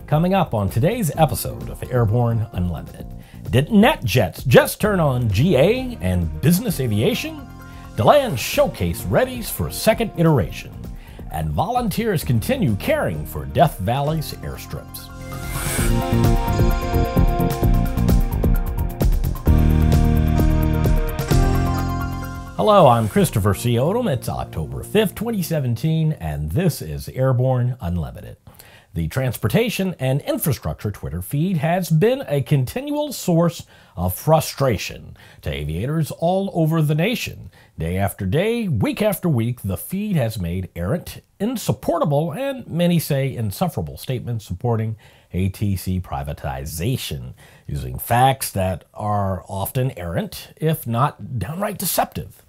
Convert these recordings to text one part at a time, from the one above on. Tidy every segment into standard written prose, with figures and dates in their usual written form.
Coming up on today's episode of Airborne Unlimited, did NetJets just turn on GA and business aviation? DeLand Showcase readies for a second iteration, and volunteers continue caring for Death Valley's airstrips. Hello, I'm Christopher C. Odom. It's October 5th, 2017, and this is Airborne Unlimited. The Transportation and Infrastructure Twitter feed has been a continual source of frustration to aviators all over the nation. Day after day, week after week, the feed has made errant, insupportable, and many say insufferable statements supporting ATC privatization, using facts that are often errant, if not downright deceptive.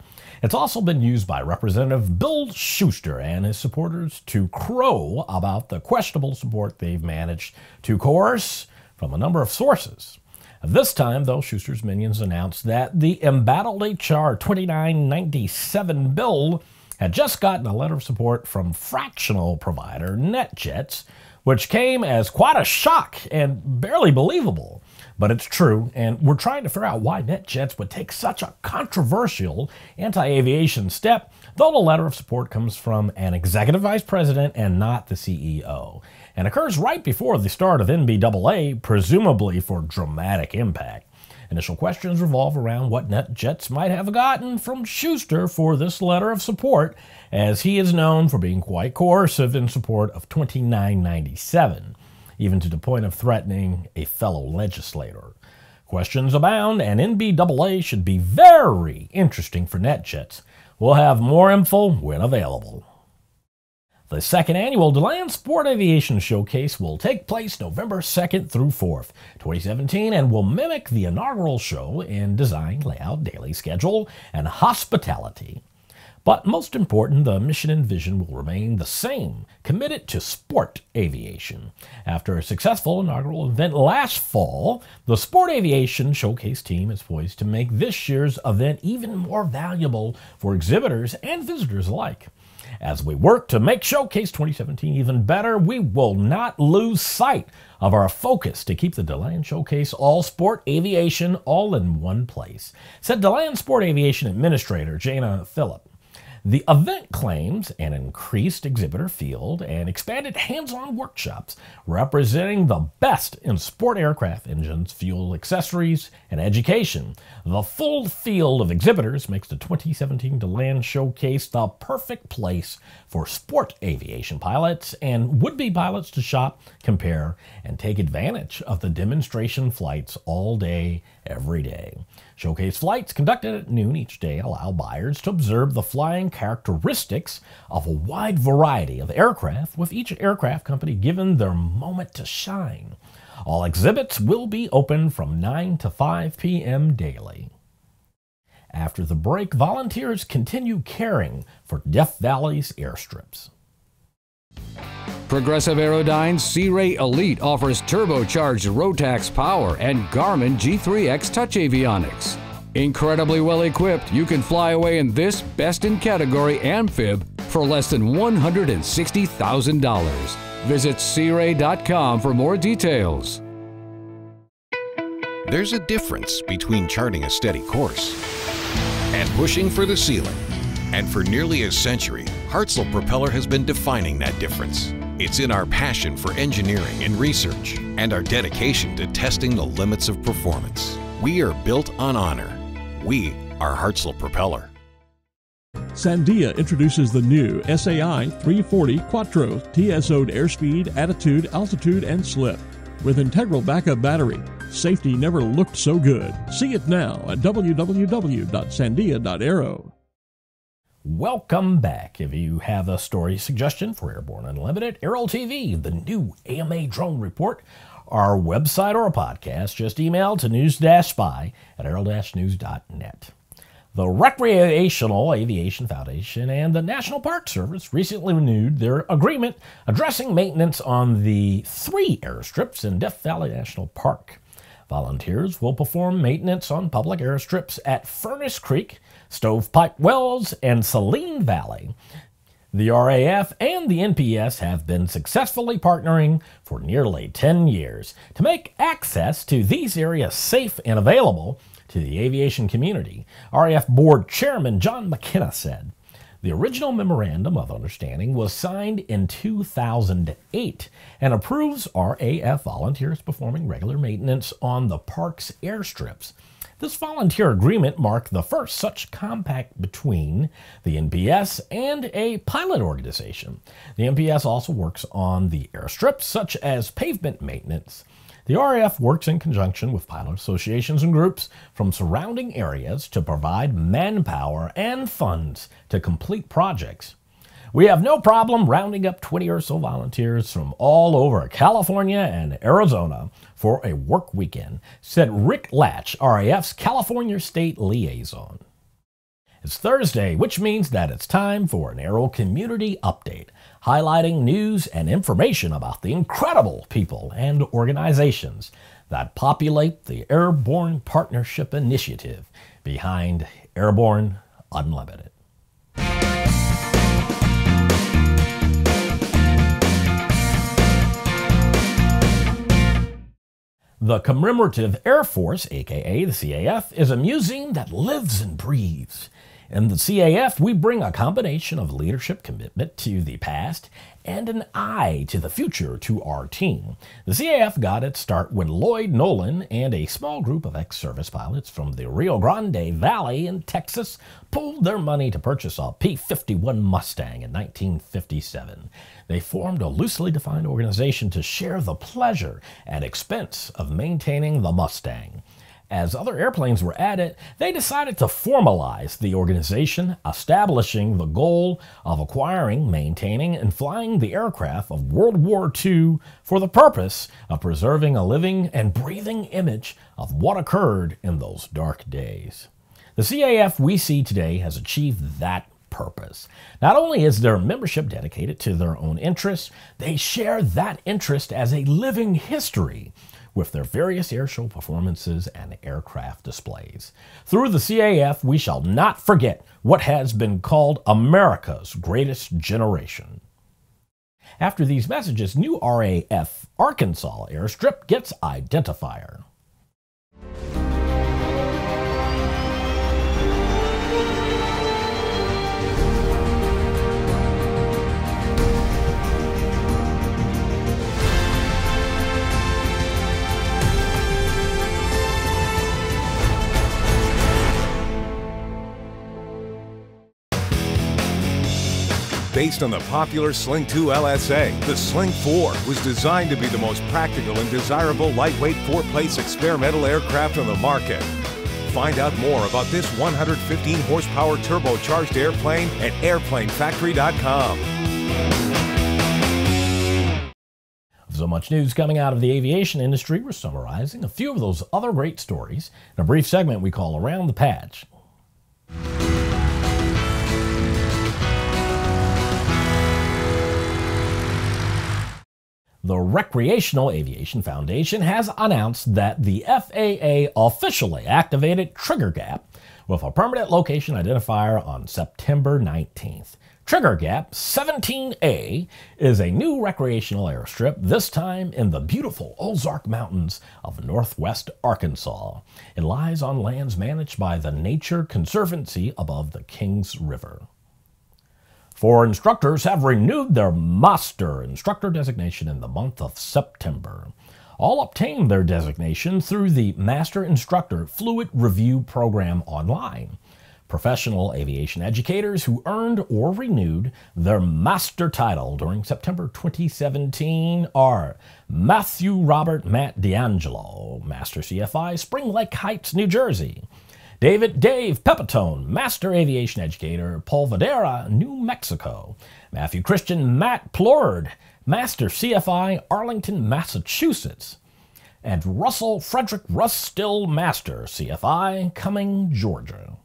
It's also been used by Representative Bill Shuster and his supporters to crow about the questionable support they've managed to coerce from a number of sources. This time, though, Shuster's minions announced that the embattled H.R. 2997 bill had just gotten a letter of support from fractional provider NetJets, which came as quite a shock and barely believable. But it's true, and we're trying to figure out why NetJets would take such a controversial anti-aviation step, though the letter of support comes from an executive vice president and not the CEO, and occurs right before the start of NBAA, presumably for dramatic impact. Initial questions revolve around what NetJets might have gotten from Shuster for this letter of support, as he is known for being quite coercive in support of 2997. Even to the point of threatening a fellow legislator. Questions abound, and NBAA should be very interesting for NetJets. We'll have more info when available. The second annual DeLand Sport Aviation Showcase will take place November 2nd through 4th, 2017, and will mimic the inaugural show in design, layout, daily schedule, and hospitality. But most important, the mission and vision will remain the same, committed to sport aviation. After a successful inaugural event last fall, the Sport Aviation Showcase team is poised to make this year's event even more valuable for exhibitors and visitors alike. As we work to make Showcase 2017 even better, we will not lose sight of our focus to keep the DeLand Showcase all sport aviation all in one place, said DeLand Sport Aviation Administrator Jana Phillip. The event claims an increased exhibitor field and expanded hands-on workshops representing the best in sport aircraft engines, fuel, accessories, and education. The full field of exhibitors makes the 2017 DeLand Showcase the perfect place for sport aviation pilots and would-be pilots to shop, compare, and take advantage of the demonstration flights all day, every day. Showcase flights conducted at noon each day allow buyers to observe the flying characteristics of a wide variety of aircraft, with each aircraft company given their moment to shine. All exhibits will be open from 9 to 5 p.m. daily. After the break, volunteers continue caring for Death Valley's airstrips. Progressive Aerodyne's Sea Ray Elite offers turbocharged Rotax power and Garmin G3X touch avionics. Incredibly well equipped, you can fly away in this best-in-category amphib for less than $160,000. Visit searay.com for more details. There's a difference between charting a steady course and pushing for the ceiling. And for nearly a century, Hartzell Propeller has been defining that difference. It's in our passion for engineering and research and our dedication to testing the limits of performance. We are built on honor. We are Hartzell Propeller. Sandia introduces the new SAI 340 Quattro TSO'd airspeed, attitude, altitude, and slip. With integral backup battery, safety never looked so good. See it now at www.sandia.aero. Welcome back. If you have a story suggestion for Airborne Unlimited, Aero-TV, the new AMA drone report, our website, or a podcast, just email to news-spy@aero-news.net. The Recreational Aviation Foundation and the National Park Service recently renewed their agreement addressing maintenance on the 3 airstrips in Death Valley National Park. Volunteers will perform maintenance on public airstrips at Furnace Creek, Stovepipe Wells, and Saline Valley. The RAF and the NPS have been successfully partnering for nearly 10 years to make access to these areas safe and available to the aviation community. RAF Board Chairman John McKenna said, "The original Memorandum of Understanding was signed in 2008 and approves RAF volunteers performing regular maintenance on the park's airstrips. This volunteer agreement marked the first such compact between the NPS and a pilot organization. The NPS also works on the airstrips, such as pavement maintenance. The RAF works in conjunction with pilot associations and groups from surrounding areas to provide manpower and funds to complete projects. We have no problem rounding up 20 or so volunteers from all over California and Arizona for a work weekend," said Rick Latch, RAF's California State Liaison. It's Thursday, which means that it's time for an Aero Community Update, highlighting news and information about the incredible people and organizations that populate the Airborne Partnership Initiative behind Airborne Unlimited. The Commemorative Air Force, aka the CAF, is a museum that lives and breathes. In the CAF, we bring a combination of leadership commitment to the past and an eye to the future to our team. The CAF got its start when Lloyd Nolan and a small group of ex-service pilots from the Rio Grande Valley in Texas pooled their money to purchase a P-51 Mustang in 1957. They formed a loosely defined organization to share the pleasure and expense of maintaining the Mustang. As other airplanes were added, they decided to formalize the organization, establishing the goal of acquiring, maintaining, and flying the aircraft of World War II for the purpose of preserving a living and breathing image of what occurred in those dark days. The CAF we see today has achieved that purpose. Not only is their membership dedicated to their own interests, they share that interest as a living history with their various airshow performances and aircraft displays. Through the CAF, we shall not forget what has been called America's greatest generation. After these messages, new RAF Arkansas airstrip gets identifier. Based on the popular Sling 2 LSA, the Sling 4 was designed to be the most practical and desirable lightweight four-place experimental aircraft on the market. Find out more about this 115 horsepower turbocharged airplane at airplanefactory.com. With so much news coming out of the aviation industry, we're summarizing a few of those other great stories in a brief segment we call Around the Patch. The Recreational Aviation Foundation has announced that the FAA officially activated Trigger Gap with a permanent location identifier on September 19th. Trigger Gap 17A is a new recreational airstrip, this time in the beautiful Ozark Mountains of northwest Arkansas. It lies on lands managed by the Nature Conservancy above the Kings River. 4 instructors have renewed their Master Instructor designation in the month of September. All obtained their designation through the Master Instructor Fluid Review Program online. Professional aviation educators who earned or renewed their Master title during September 2017 are Matthew Robert Matt D'Angelo, Master CFI, Spring Lake Heights, New Jersey. David Dave Pepitone, Master Aviation Educator, Polvadera, New Mexico. Matthew Christian Matt Plord, Master CFI, Arlington, Massachusetts. And Russell Frederick Russ Still, Master CFI, Cumming, Georgia.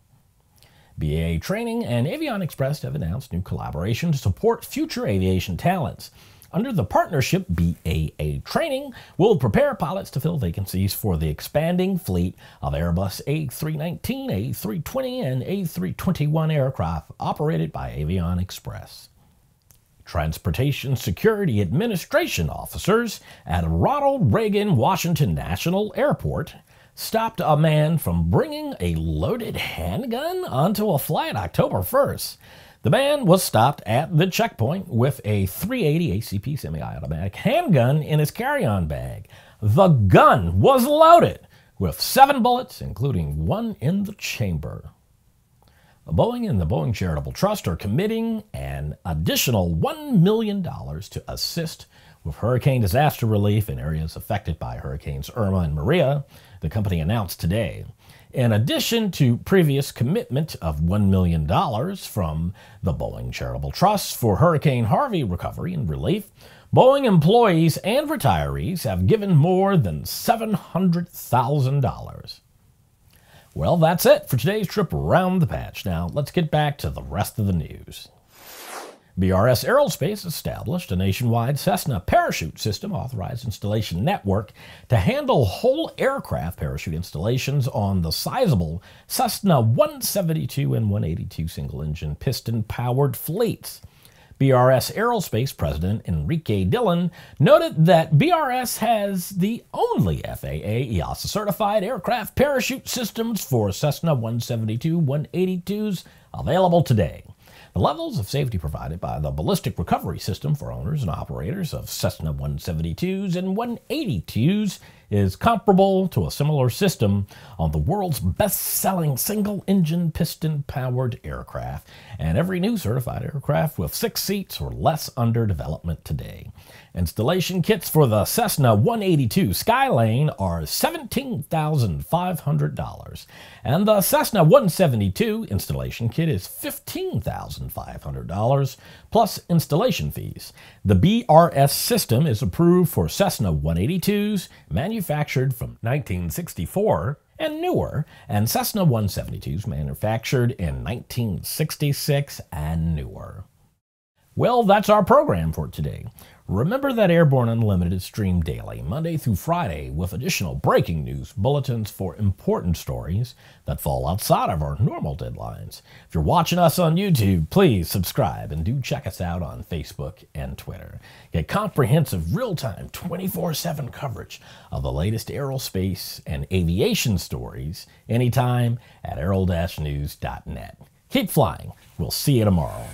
BAA Training and Avion Express have announced new collaboration to support future aviation talents. Under the partnership, BAA Training will prepare pilots to fill vacancies for the expanding fleet of Airbus A319, A320, and A321 aircraft operated by Avion Express. Transportation Security Administration officers at Ronald Reagan Washington National Airport stopped a man from bringing a loaded handgun onto a flight October 1st. The man was stopped at the checkpoint with a .380 ACP semi-automatic handgun in his carry-on bag. The gun was loaded with 7 bullets, including 1 in the chamber. Boeing and the Boeing Charitable Trust are committing an additional $1 million to assist with hurricane disaster relief in areas affected by Hurricanes Irma and Maria, the company announced today. In addition to previous commitment of $1 million from the Boeing Charitable Trust for Hurricane Harvey recovery and relief, Boeing employees and retirees have given more than $700,000. Well, that's it for today's trip around the patch. Now, let's get back to the rest of the news. BRS Aerospace established a nationwide Cessna parachute system authorized installation network to handle whole aircraft parachute installations on the sizable Cessna 172 and 182 single-engine piston-powered fleets. BRS Aerospace President Enrique Dillon noted that BRS has the only FAA EASA-certified aircraft parachute systems for Cessna 172, 182s available today. The levels of safety provided by the ballistic recovery system for owners and operators of Cessna 172s and 182s is comparable to a similar system on the world's best-selling single-engine piston-powered aircraft, and every new certified aircraft with 6 seats or less under development today. Installation kits for the Cessna 182 Skylane are $17,500, and the Cessna 172 installation kit is $15,500, plus installation fees. The BRS system is approved for Cessna 182s manufactured from 1964 and newer, and Cessna 172s manufactured in 1966 and newer. Well, that's our program for today. Remember that Airborne Unlimited is streamed daily, Monday through Friday, with additional breaking news bulletins for important stories that fall outside of our normal deadlines. If you're watching us on YouTube, please subscribe and do check us out on Facebook and Twitter. Get comprehensive, real-time, 24/7 coverage of the latest aerospace and aviation stories anytime at aero-news.net. Keep flying. We'll see you tomorrow.